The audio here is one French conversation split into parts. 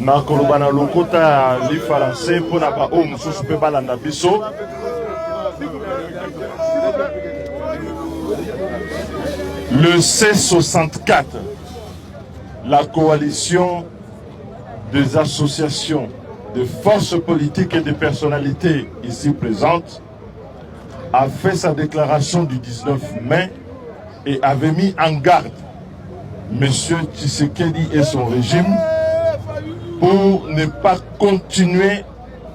na koloba na lokota li français pour na ba o mususu pe balanda biso. Le C64, la coalition des associations de forces politiques et de personnalités ici présentes, a fait sa déclaration du 19 mai et avait mis en garde M. Tshisekedi et son régime pour ne pas continuer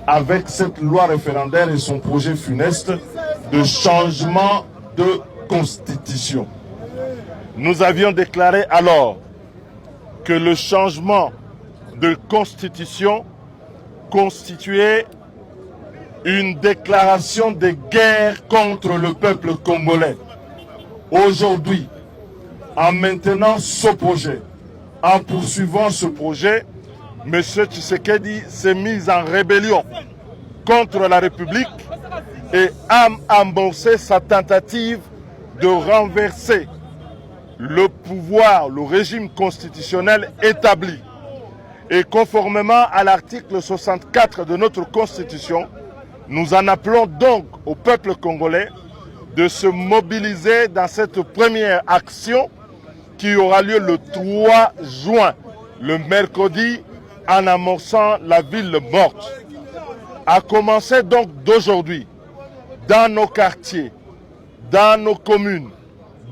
avec cette loi référendaire et son projet funeste de changement de constitution. Nous avions déclaré alors que le changement de constitution constituait une déclaration de guerre contre le peuple congolais. Aujourd'hui, en maintenant ce projet, en poursuivant ce projet, M. Tshisekedi s'est mis en rébellion contre la République et a amorcé sa tentative de renverser le pouvoir, le régime constitutionnel établi. Et conformément à l'article 64 de notre Constitution, nous en appelons donc au peuple congolais de se mobiliser dans cette première action qui aura lieu le 3 juin, le mercredi, en amorçant la ville morte. À commencer donc d'aujourd'hui, dans nos quartiers, dans nos communes,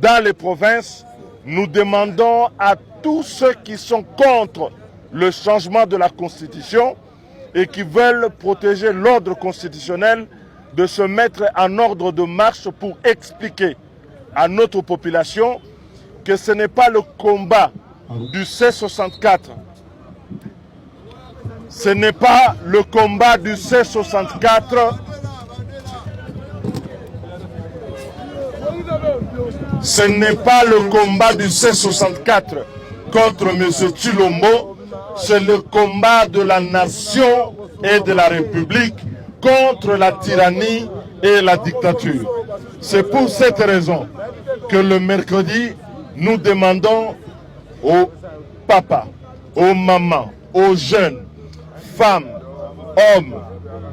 dans les provinces, nous demandons à tous ceux qui sont contre le changement de la Constitution et qui veulent protéger l'ordre constitutionnel de se mettre en ordre de marche pour expliquer à notre population que ce n'est pas le combat du C64. Ce n'est pas le combat du C64. Ce n'est pas le combat du C64 contre M. Tshilombo, c'est le combat de la nation et de la République contre la tyrannie et la dictature. C'est pour cette raison que le mercredi, nous demandons aux papas, aux mamans, aux jeunes, femmes, hommes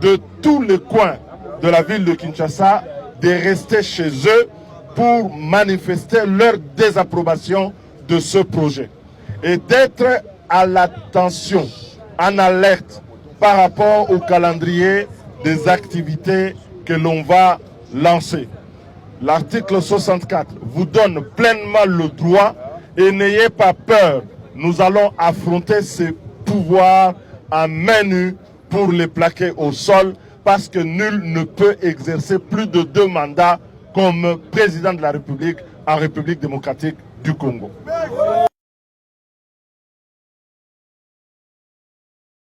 de tous les coins de la ville de Kinshasa de rester chez eux pour manifester leur désapprobation de ce projet et d'être à l'attention, en alerte par rapport au calendrier des activités que l'on va lancer. L'article 64 vous donne pleinement le droit et n'ayez pas peur. Nous allons affronter ces pouvoirs à main nue pour les plaquer au sol parce que nul ne peut exercer plus de 2 mandats comme président de la République en République démocratique du Congo.